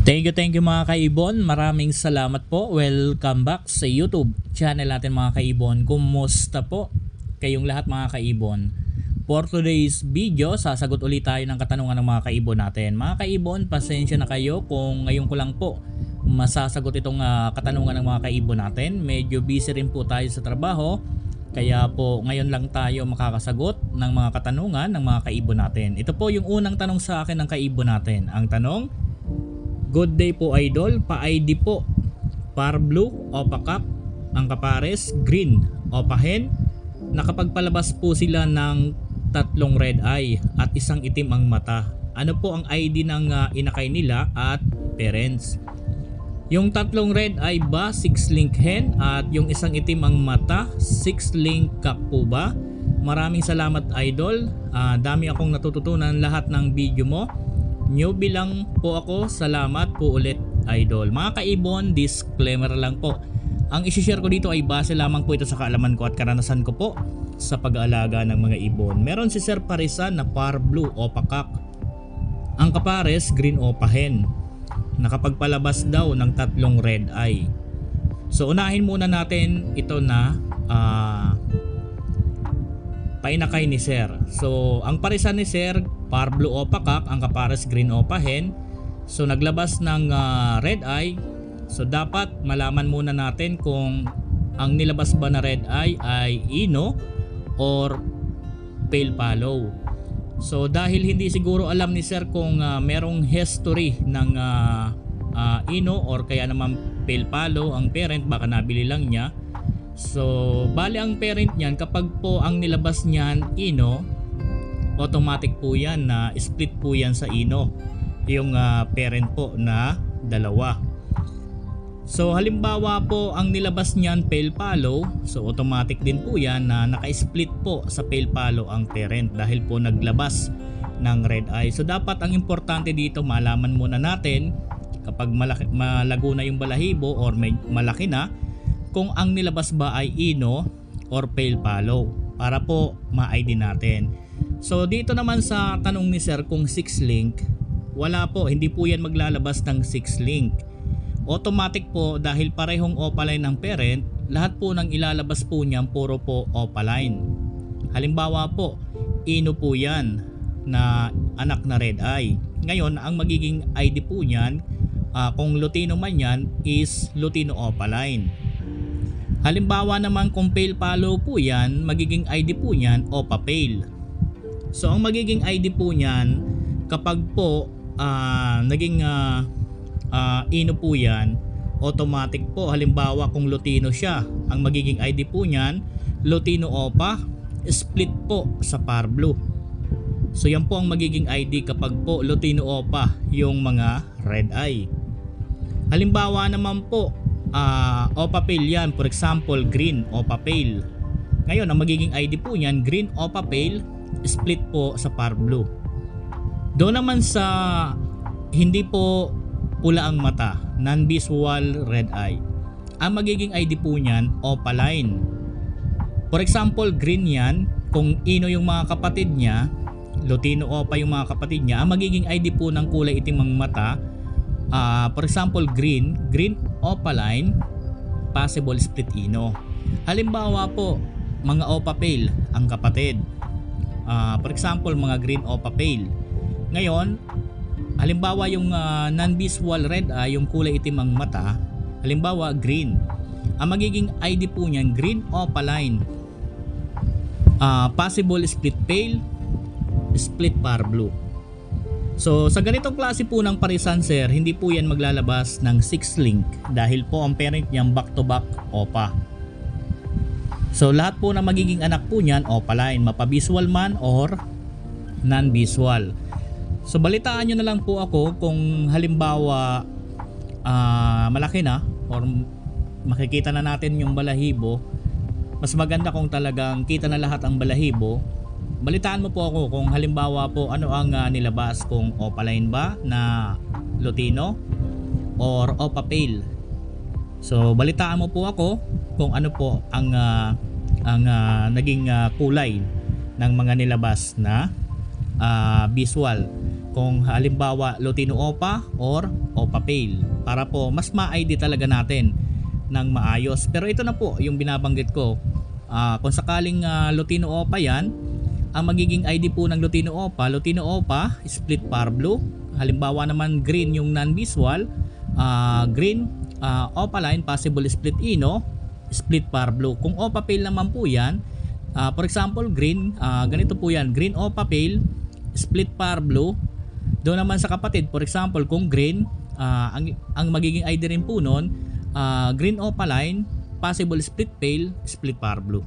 Thank you mga kaibon. Maraming salamat po. Welcome back sa YouTube channel natin mga kaibon. Kumusta po kayong lahat mga kaibon? For today's video, sasagot ulit tayo ng katanungan ng mga kaibon natin. Mga kaibon, pasensya na kayo kung ngayon ko lang po masasagot itong katanungan ng mga kaibon natin. Medyo busy rin po tayo sa trabaho. Kaya po ngayon lang tayo makakasagot ng mga katanungan ng mga kaibon natin. Ito po yung unang tanong sa akin ng kaibon natin. Ang tanong: Good day po idol, pa-ID po, par blue o pakak, ang kapares, green o pahen. Nakapagpalabas po sila ng tatlong red eye at isang itim ang mata. Ano po ang ID ng inakay nila at parents? Yung tatlong red eye ba 6-link hen at yung isang itim ang mata 6-link cock po ba? Maraming salamat idol, dami akong natututunan lahat ng video mo. Newbie lang po ako, salamat po ulit idol. Mga kaibon, disclaimer lang po. Ang isi-share ko dito ay base lamang po ito sa kaalaman ko at karanasan ko po sa pag-aalaga ng mga ibon. Meron si Sir Parisan na par blue o pakak. Ang kapares, green o pahen. Nakapagpalabas daw ng tatlong red eye. So unahin muna natin ito na painakay ni Sir. So ang parisan ni Sir, par blue o pakak, ang kapares green o pahen. So naglabas ng red eye. So dapat malaman muna natin kung ang nilabas ba na red eye ay ino or pale follow. So dahil hindi siguro alam ni Sir kung merong history ng ino or kaya naman pale follow ang parent, baka nabili lang niya. So bali ang parent niyan, kapag po ang nilabas niyan ino, automatic po yan na split po yan sa ino yung parent po na dalawa. So halimbawa po ang nilabas niyan pale follow, so automatic din po yan na naka-split po sa pale follow ang parent dahil po naglabas ng red eye. So dapat ang importante dito malaman muna natin kapag malago na yung balahibo or may malaki na, kung ang nilabas ba ay ino or pale follow para po ma-ID natin. So dito naman sa tanong ni Sir kung 6-link, wala po, hindi po yan maglalabas ng 6-link. Automatic po dahil parehong opaline ng parent, lahat po ng ilalabas po niyan puro po opaline. Halimbawa po, ino po yan na anak na red eye. Ngayon, ang magiging ID po niyan, kung lutino man yan, is lutino opaline. Halimbawa naman kung pale follow po yan, magiging ID po niyan opa pale. So ang magiging ID po niyan kapag po naging ino po yan, automatic po halimbawa kung lutino siya, ang magiging ID po niyan lutino opa split po sa par blue. So yan po ang magiging ID kapag po lutino opa yung mga red eye. Halimbawa naman po opa pale yan, for example green opa pale. Ngayon ang magiging ID po niyan green opa pale split po sa par blue. Doon naman sa hindi po pula ang mata, non-visual red eye, ang magiging ID po niyan opaline. For example green yan, kung ino yung mga kapatid niya, lutino opa yung mga kapatid niya, ang magiging ID po ng kulay itim ang mata, for example green opaline, possible split ino. Halimbawa po mga opa pale ang kapatid, for example mga green opa pale. Ngayon halimbawa yung non-visual red eye, yung kulay itim ang mata, halimbawa green, ang magiging ID po niyan green opaline, possible split pale, split par blue. So sa ganitong klase po ng parisan Sir, hindi po yan maglalabas ng 6-link dahil po ang parent niyang back to back opa. So lahat po na magiging anak po niyan opaline, mapa-visual man or non-visual. So balitaan nyo na lang po ako kung halimbawa malaki na or makikita na natin yung balahibo. Mas maganda kung talagang kita na lahat ang balahibo. Balitaan mo po ako kung halimbawa po ano ang nilabas, kung opaline ba na lutino or opa pale. So balitaan mo po ako kung ano po ang naging kulay ng mga nilabas na visual. kung halimbawa Lutino Opa or Opa Pale, para po mas ma-ID talaga natin ng maayos. Pero ito na po yung binabanggit ko, kung sakaling Lutino Opa yan, ang magiging ID po ng Lutino Opa split par blue. Halimbawa naman green yung non-visual, green opaline possible split ino split par blue. Kung Opa Pale naman po yan, for example green, ganito po yan, green Opa Pale split par blue. Doon naman sa kapatid, for example kung green, ang magiging ID rin po nun, green opaline possible split pale split par blue.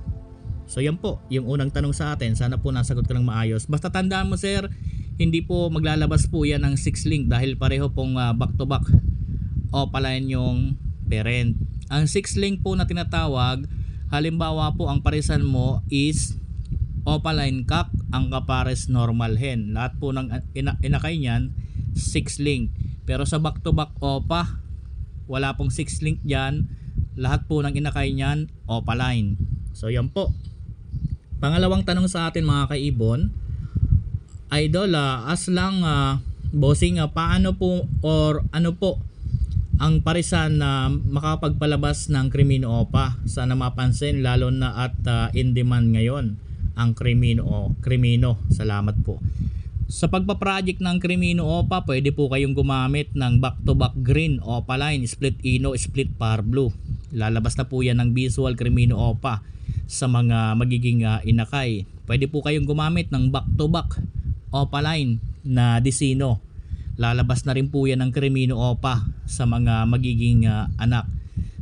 So yan po yung unang tanong sa atin. Sana po nasagot ko ng maayos. Basta tandaan mo sir, hindi po maglalabas po yan ng 6 link dahil pareho pong back to back opaline yung parent. Ang 6 link po na tinatawag, halimbawa po ang parisan mo is opaline cock, ang kapares normal hen. Lahat po ng inakay niyan 6 link. Pero sa back to back opa, wala pong 6 link diyan. Lahat po ng inakay niyan opaline. So yan po. Pangalawang tanong sa atin mga kaibon, idol, as lang bossing, paano po or ano po ang parisan na makapagpalabas ng Crimino Opa? Sana mapansin lalo na at in demand ngayon ang Crimino. Salamat po. Sa pagpaproject ng Crimino Opa, pwede po kayong gumamit ng back-to-back green opaline, split ino, split par blue. Lalabas na po yan ng visual Crimino Opa sa mga magiging inakay. Pwede po kayong gumamit ng back-to-back opaline na Disino. Lalabas na rin po yan ng Crimino Opa sa mga magiging anak.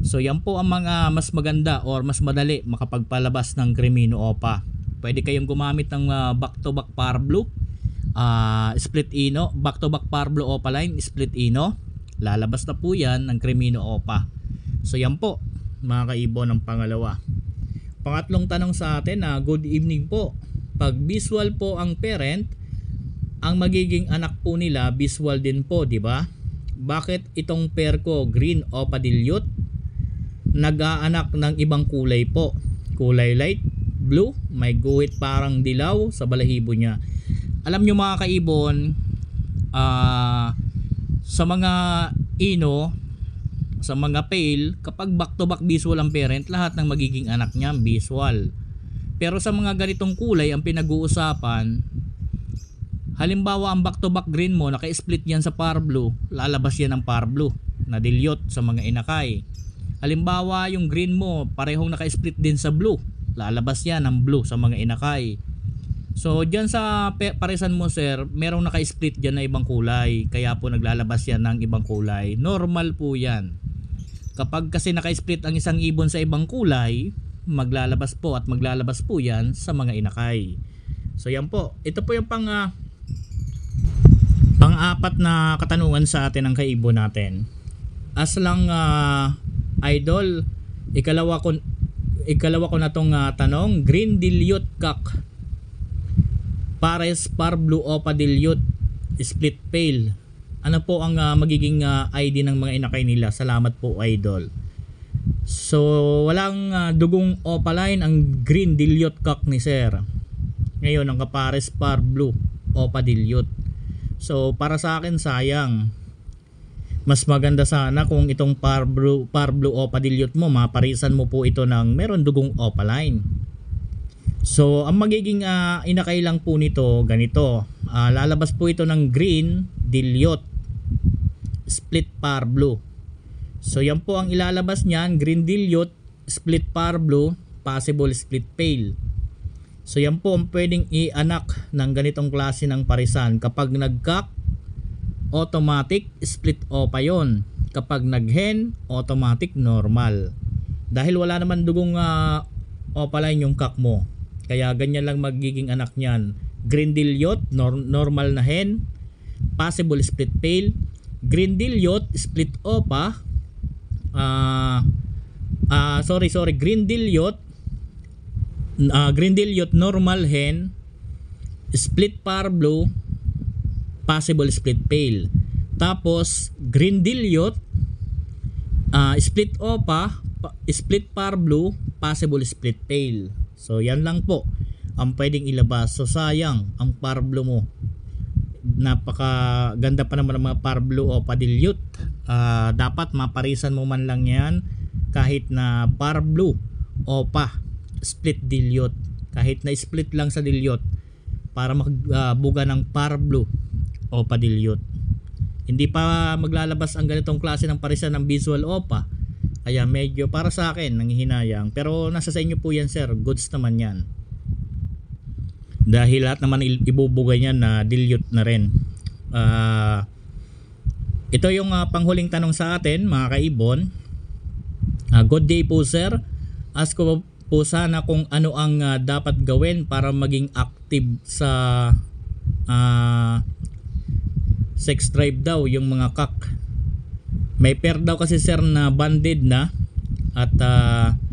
So yan po ang mga mas maganda or mas madali makapagpalabas ng Crimino Opa. Pwede kayong gumamit ng back-to-back par blue, split ino, back-to-back par blue opaline, split ino. Lalabas na po yan ng Crimino Opa. So yan po mga kaibon ang pangalawa. Pangatlong tanong sa atin, good evening po. Pag visual po ang parent, ang magiging anak po nila visual din po, di ba? Bakit itong pair ko green Opa dilute nag-aanak ng ibang kulay po? Kulay light blue, may guhit parang dilaw sa balahibo niya. Alam nyo mga kaibon, sa mga ino, sa mga pale, kapag back to back visual ang parent, lahat ng magiging anak niya visual. Pero sa mga ganitong kulay ang pinag-uusapan, halimbawa ang back to back green mo naka-split yan sa par blue, lalabas yan ng par blue na dilute sa mga inakay. Halimbawa yung green mo parehong naka-split din sa blue, lalabas yan ng blue sa mga inakay. So dyan sa parisan mo sir, merong naka-split dyan na ibang kulay, kaya po naglalabas yan ng ibang kulay. Normal po yan. Kapag kasi naka-split ang isang ibon sa ibang kulay, maglalabas po yan sa mga inakay. So yan po, ito po yung pang-apat na katanungan sa atin ng kaibon natin. As lang idol, ikalawa ko na tong tanong, green dilute cock pares par blue Opa dilute split pale. Ano po ang magiging ID ng mga inakay nila? Salamat po idol. So walang dugong opaline ang green dilute cock ni sir. Ngayon ang kapares par blue Opa dilute. So para sa akin sayang. Mas maganda sana kung itong par blue Opa dilute mo, maparisan mo po ito ng meron dugong opaline. So ang magiging inakay lang po nito ganito. Lalabas po ito ng green dilute split par blue. So yan po ang ilalabas niyan, green dilute split par blue possible split pale. So yan po ang pwedeng i-anak ng ganitong klase ng parisan. Kapag nag-cock, automatic split opa yon. Kapag nag-hen, automatic normal. Dahil wala naman dugong opaline yung cock mo, kaya ganyan lang magiging anak niyan. Green dilute, normal na hen, possible split pale. Green dilute split opa, green dilute normal hen, split par blue, possible split pale. Tapos green dilute split opa, split par blue, possible split pale. So yan lang po ang pwedeng ilabas. So sayang ang par blue mo, napakaganda pa naman ng mga Parblo o dilute. Dapat maparisan mo man lang yan kahit na Parblo o split dilute, kahit na split lang sa dilute para magbuga ng Parblo o dilute. Hindi pa maglalabas ang ganitong klase ng parisan ng visual OPA, kaya medyo para sa akin nanghihinayang, pero nasa sa inyo po yan sir, goods naman yan. Dahil lahat naman ibubugay niya na dilute na rin. Ito yung panghuling tanong sa atin mga kaibon. Good day po sir. Ask ko po sana kung ano ang dapat gawin para maging active sa sex drive daw yung mga kak. May pair daw kasi sir na banded na, at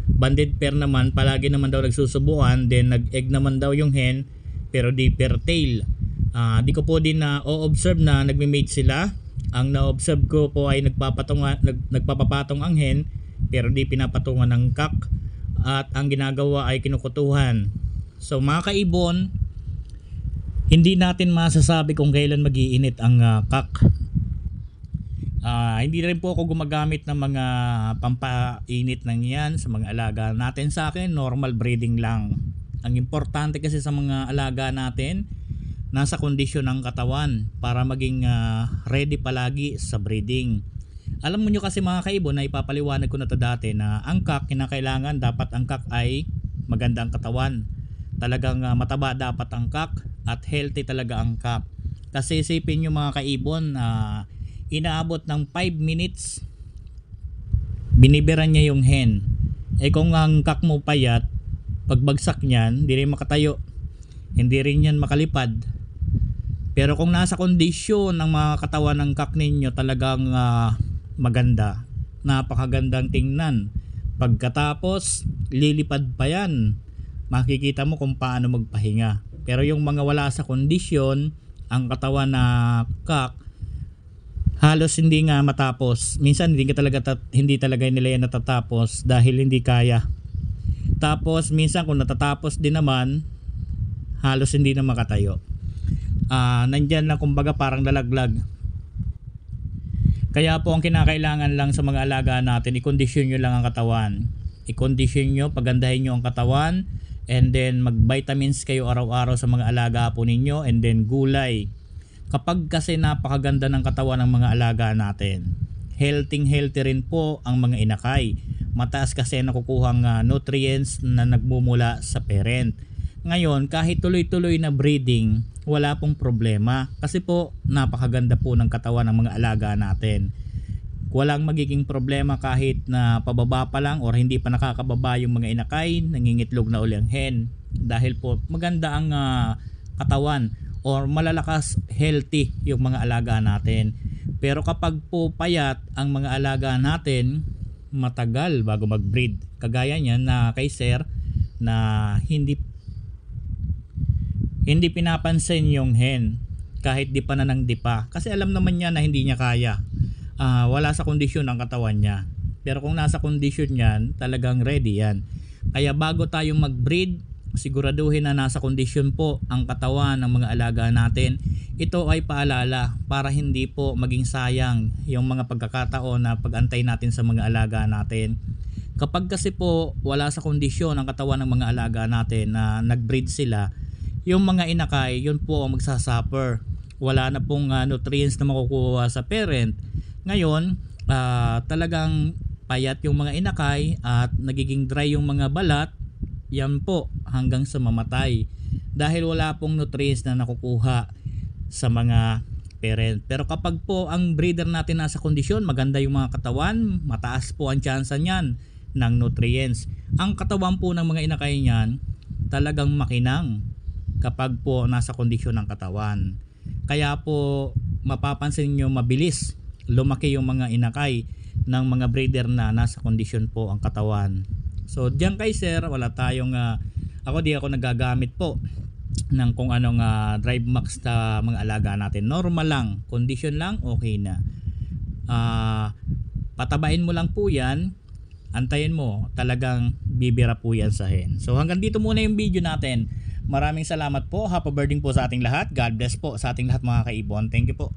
banded pair naman palagi naman daw nagsusubuan, then nag-egg naman daw yung hen pero di per tail. Di ko po din na o-observe na nagme-mate sila. Ang na-observe ko po ay nagpapapatong ang hen pero di pinapatungan ng kak, at ang ginagawa ay kinukutuhan. So mga kaibon, hindi natin masasabi kung kailan mag-iinit ang kak. Hindi rin po ako gumagamit ng mga pampainit ng yan sa mga alaga natin. Sa akin, normal breeding lang. Ang importante kasi sa mga alaga natin, nasa kondisyon ng katawan para maging ready palagi sa breeding. Alam mo nyo kasi mga kaibon, na ipapaliwanag ko na to dati, na ang kak, kinakailangan dapat ang kak ay maganda ang katawan. Talagang mataba dapat ang kak at healthy talaga ang kak. Kasi isipin nyo mga kaibon, inaabot ng 5 minutes binibiran niya yung hen. Kung ang kak mo payat, pagbagsak niyan, hindi rin makatayo, hindi rin yan makalipad. Pero kung nasa kondisyon ng mga katawan ng kak ninyo talagang maganda, napakagandang tingnan, pagkatapos lilipad pa yan, makikita mo kung paano magpahinga. Pero yung mga wala sa kondisyon ang katawan na kak, halos hindi nga matapos. Minsan hindi talaga nila yan natatapos dahil hindi kaya. Tapos minsan kung natatapos din naman, halos hindi na makatayo. Nandyan lang kumbaga parang lalaglag. Kaya po ang kinakailangan lang sa mga alaga natin, i-condition nyo lang ang katawan. I-condition nyo, pagandahin nyo ang katawan, and then mag-vitamins kayo araw-araw sa mga alaga po ninyo, and then gulay. Kapag kasi napakaganda ng katawan ng mga alaga natin, healthy rin po ang mga inakay. Mataas kasi nakukuhang nutrients na nagmumula sa parent. Ngayon, kahit tuloy-tuloy na breeding, wala pong problema. Kasi po, napakaganda po ng katawan ng mga alaga natin. Walang magiging problema kahit na pababa pa lang or hindi pa nakakababa yung mga inakay, nangingitlog na uli ang hen. Dahil po, maganda ang katawan or malalakas, healthy yung mga alaga natin. Pero kapag po payat ang mga alaga natin, matagal bago mag-breed. Kagaya niyan na kay sir na hindi pinapansin yung hen kahit di pa na ng dipa. Kasi alam naman niya na hindi niya kaya. Wala sa kondisyon ang katawan niya. Pero kung nasa kondisyon yan, talagang ready yan. Kaya bago tayo mag-breed, siguraduhin na nasa kondisyon po ang katawan ng mga alaga natin. Ito ay paalala para hindi po maging sayang yung mga pagkakataon na pag-antay natin sa mga alaga natin. Kapag kasi po wala sa kondisyon ang katawan ng mga alaga natin na nag-breed sila, yung mga inakay, yun po ang magsasuffer. Wala na pong nutrients na makukuha sa parent. Ngayon, talagang payat yung mga inakay at nagiging dry yung mga balat. Yan po hanggang sa mamatay dahil wala pong nutrients na nakukuha sa mga parent. Pero kapag po ang breeder natin nasa kondisyon, maganda yung mga katawan, mataas po ang tsansa niyan ng nutrients. Ang katawan po ng mga inakay niyan talagang makinang kapag po nasa kondisyon ng katawan. Kaya po mapapansin nyo mabilis lumaki yung mga inakay ng mga breeder na nasa kondisyon po ang katawan. So diyan kay sir, wala tayong ako di ako nagagamit po ng kung anong drive max sa mga alaga natin. Normal lang, condition lang, okay na. Patabain mo lang po yan, antayin mo, talagang bibira po yan sa hen. So hanggang dito muna yung video natin Maraming salamat po. Happy birthday po sa ating lahat. God bless po sa ating lahat mga kaibon. Thank you po.